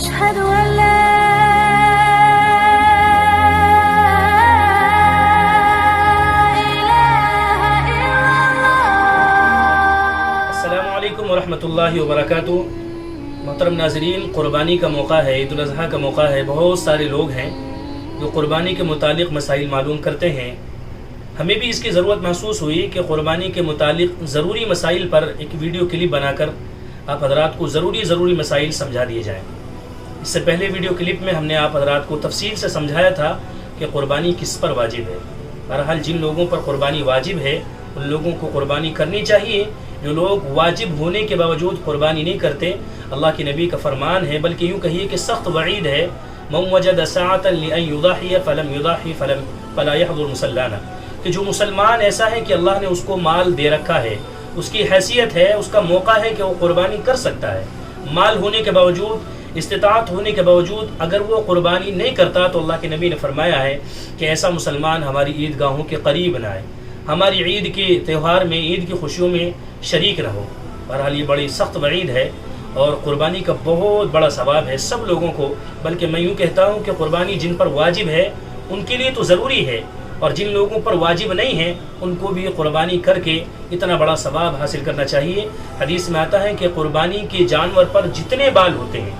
أشهد أن لا إله إلا الله. السلام علیکم ورحمۃ اللہ وبرکاتہ. محترم ناظرین، قربانی کا موقع ہے، عید الاضحیٰ کا موقع ہے. بہت سارے لوگ ہیں جو قربانی کے متعلق مسائل معلوم کرتے ہیں. ہمیں بھی اس کی ضرورت محسوس ہوئی کہ قربانی کے متعلق ضروری مسائل پر ایک ویڈیو کلپ بنا کر آپ حضرات کو ضروری مسائل سمجھا دیے جائیں. اس سے پہلے ویڈیو کلپ میں ہم نے آپ حضرات کو تفصیل سے سمجھایا تھا کہ قربانی کس پر واجب ہے. بہرحال جن لوگوں پر قربانی واجب ہے ان لوگوں کو قربانی کرنی چاہیے. جو لوگ واجب ہونے کے باوجود قربانی نہیں کرتے، اللہ کے نبی کا فرمان ہے، بلکہ یوں کہیے کہ سخت وعید ہے، من وجد ساعة لأن يضحي فلم يضحي فلا يحضر مصلانا، کہ جو مسلمان ایسا ہے کہ اللہ نے اس کو مال دے رکھا ہے، اس کی حیثیت ہے، اس کا موقع ہے کہ وہ قربانی کر سکتا ہے، مال ہونے کے باوجود، استطاعت ہونے کے باوجود اگر وہ قربانی نہیں کرتا تو اللہ کے نبی نے فرمایا ہے کہ ایسا مسلمان ہماری عید گاہوں کے قریب نہ آئے، ہماری عید کے تہوار میں، عید کی خوشیوں میں شریک نہ ہو. بہرحال یہ بڑی سخت وعید ہے اور قربانی کا بہت بڑا ثواب ہے سب لوگوں کو. بلکہ میں یوں کہتا ہوں کہ قربانی جن پر واجب ہے ان کے لیے تو ضروری ہے، اور جن لوگوں پر واجب نہیں ہے ان کو بھی قربانی کر کے اتنا بڑا ثواب حاصل کرنا چاہیے. حدیث میں آتا ہے کہ قربانی کے جانور پر جتنے بال ہوتے ہیں،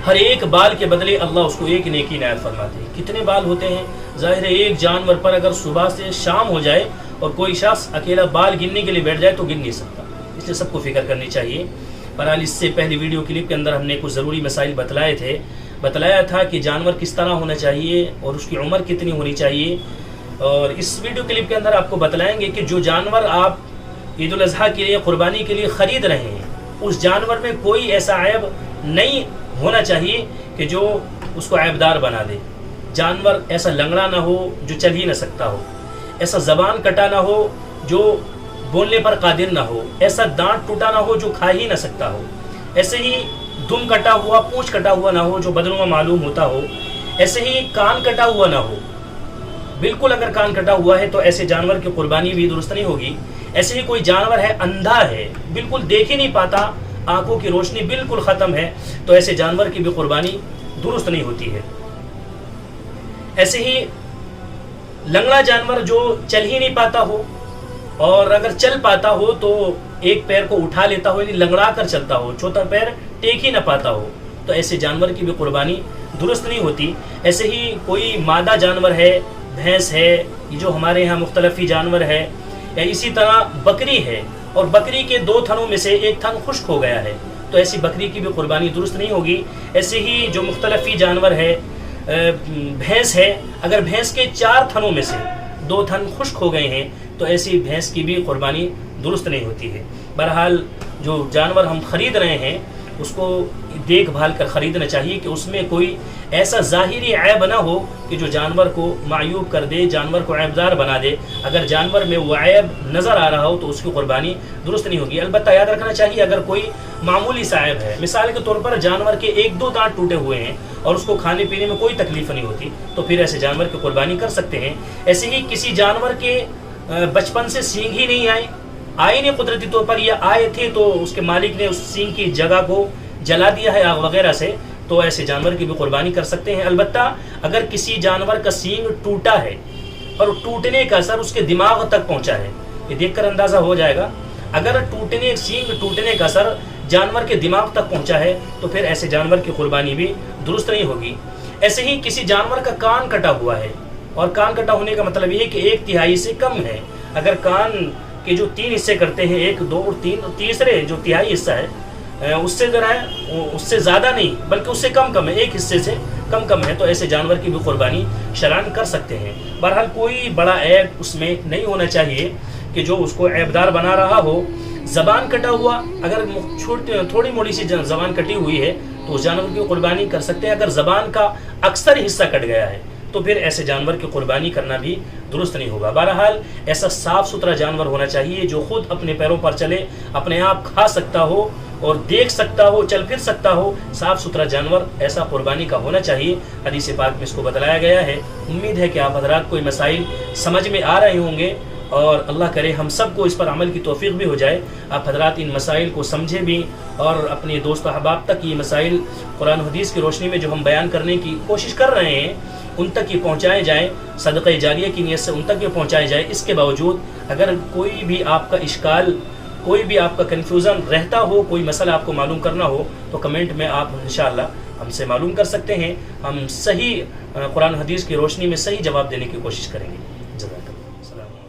ہر ایک بال کے بدلے اللہ اس کو ایک نیکی عنایت فرماتے ہیں. کتنے بال ہوتے ہیں؟ ظاہر ہے ایک جانور پر اگر صبح سے شام ہو جائے اور کوئی شخص اکیلا بال گننے کے لیے بیٹھ جائے تو گن نہیں سکتا. اس لیے سب کو فکر کرنی چاہیے. بہرحال اس سے پہلی ویڈیو کلپ کے اندر ہم نے کچھ ضروری مسائل بتلایا تھا کہ جانور کس طرح ہونا چاہیے اور اس کی عمر کتنی ہونی چاہیے. اور اس ویڈیو کلپ کے اندر آپ کو بتلائیں گے کہ جو جانور آپ عید الاضحیٰ کے لیے، قربانی کے لیے خرید رہے ہیں، اس جانور میں کوئی ایسا عیب نہیں ہونا چاہیے کہ جو اس کو عیبدار بنا دے. جانور ایسا لنگڑا نہ ہو جو چل ہی نہ سکتا ہو، ایسا زبان کٹا نہ ہو جو بولنے پر قادر نہ ہو، ایسا دانت ٹوٹا نہ ہو جو کھا ہی نہ سکتا ہو، ایسے ہی دم کٹا ہوا، پونچھ کٹا ہوا نہ ہو جو بدنما معلوم ہوتا ہو، ایسے ہی کان کٹا ہوا نہ ہو. بالکل اگر کان کٹا ہوا ہے تو ایسے جانور کی قربانی بھی درست نہیں ہوگی. ایسے ہی کوئی جانور ہے اندھا ہے، بالکل دیکھ ہی نہیں پاتا، آنکھوں کی روشنی بالکل ختم ہے، تو ایسے جانور کی بھی قربانی درست نہیں ہوتی ہے. ایسے ہی لنگڑا جانور جو چل ہی نہیں پاتا ہو، اور اگر چل پاتا ہو تو ایک پیر کو اٹھا لیتا ہو، یعنی لنگڑا کر چلتا ہو، چوتھا پیر ٹیک ہی نہ پاتا ہو، تو ایسے جانور کی بھی قربانی درست نہیں ہوتی. ایسے ہی کوئی مادہ جانور ہے، بھینس ہے، جو ہمارے یہاں مختلفی جانور ہے، یا اسی طرح بکری ہے، اور بکری کے 2 تھنوں میں سے ایک تھن خشک ہو گیا ہے، تو ایسی بکری کی بھی قربانی درست نہیں ہوگی. ایسے ہی جو مختلفی جانور ہے، بھینس ہے، اگر بھینس کے 4 تھنوں میں سے 2 تھن خشک ہو گئے ہیں تو ایسی بھینس کی بھی قربانی درست نہیں ہوتی ہے. بہرحال جو جانور ہم خرید رہے ہیں اس کو دیکھ بھال کر خریدنا چاہیے کہ اس میں کوئی ایسا ظاہری عیب نہ ہو کہ جو جانور کو معیوب کر دے، جانور کو عیبدار بنا دے. اگر جانور میں وہ عیب نظر آ رہا ہو تو اس کی قربانی درست نہیں ہوگی. البتہ یاد رکھنا چاہیے اگر کوئی معمولی سا عیب ہے، مثال کے طور پر جانور کے 1-2 دانت ٹوٹے ہوئے ہیں اور اس کو کھانے پینے میں کوئی تکلیف نہیں ہوتی، تو پھر ایسے جانور کی قربانی کر سکتے ہیں. ایسے ہی کسی جانور کے بچپن سے سینگ ہی نہیں آئے نہیں قدرتی طور پر، یا آئے تھے تو اس کے مالک نے اس سینگ کی جگہ کو جلا دیا ہے آگ وغیرہ سے، تو ایسے جانور کی بھی قربانی کر سکتے ہیں. البتہ اگر کسی جانور کا سینگ ٹوٹا ہے اور ٹوٹنے کا اثر اس کے دماغ تک پہنچا ہے، یہ دیکھ کر اندازہ ہو جائے گا، اگر سینگ ٹوٹنے کا اثر جانور کے دماغ تک پہنچا ہے تو پھر ایسے جانور کی قربانی بھی درست نہیں ہوگی. ایسے ہی کسی جانور کا کان کٹا ہوا ہے، اور کان کٹا ہونے کا مطلب یہ ہے کہ 1/3 سے کم ہے. اگر کان کے جو 3 حصے کرتے ہیں، 1، 2 اور 3، تیسرے جو تہائی حصہ ہے اس سے ذرا ہے، اس سے زیادہ نہیں بلکہ اس سے کم ہے، 1 حصے سے کم ہے، تو ایسے جانور کی بھی قربانی شرعاً کر سکتے ہیں. بہرحال کوئی بڑا عیب اس میں نہیں ہونا چاہیے کہ جو اس کو عیبدار بنا رہا ہو. زبان کٹا ہوا، اگر تھوڑی موڑی سی زبان کٹی ہوئی ہے تو اس جانور کی قربانی کر سکتے ہیں. اگر زبان کا اکثر حصہ کٹ گیا ہے تو پھر ایسے جانور کی قربانی کرنا بھی درست نہیں ہوگا. بہرحال ایسا صاف ستھرا جانور ہونا چاہیے جو خود اپنے پیروں پر چلے، اپنے آپ کھا سکتا ہو اور دیکھ سکتا ہو، چل پھر سکتا ہو. صاف ستھرا جانور ایسا قربانی کا ہونا چاہیے. حدیث پاک میں اس کو بتلایا گیا ہے. امید ہے کہ آپ حضرات کو یہ مسائل سمجھ میں آ رہے ہوں گے اور اللہ کرے ہم سب کو اس پر عمل کی توفیق بھی ہو جائے. آپ حضرات ان مسائل کو سمجھیں بھی اور اپنے دوست و احباب تک یہ مسائل قرآن و حدیث کی روشنی میں جو ہم بیان کرنے کی کوشش کر رہے ہیں ان تک یہ پہنچائے جائیں، صدقہ جاریہ کی نیت سے ان تک یہ پہنچائے جائے. اس کے باوجود اگر کوئی بھی آپ کا اشکال، کوئی بھی آپ کا کنفیوژن رہتا ہو، کوئی مسئلہ آپ کو معلوم کرنا ہو تو کمنٹ میں آپ انشاءاللہ ہم سے معلوم کر سکتے ہیں. ہم صحیح قرآن حدیث کی روشنی میں صحیح جواب دینے کی کوشش کریں گے. جزاک اللہ. السلام علیکم.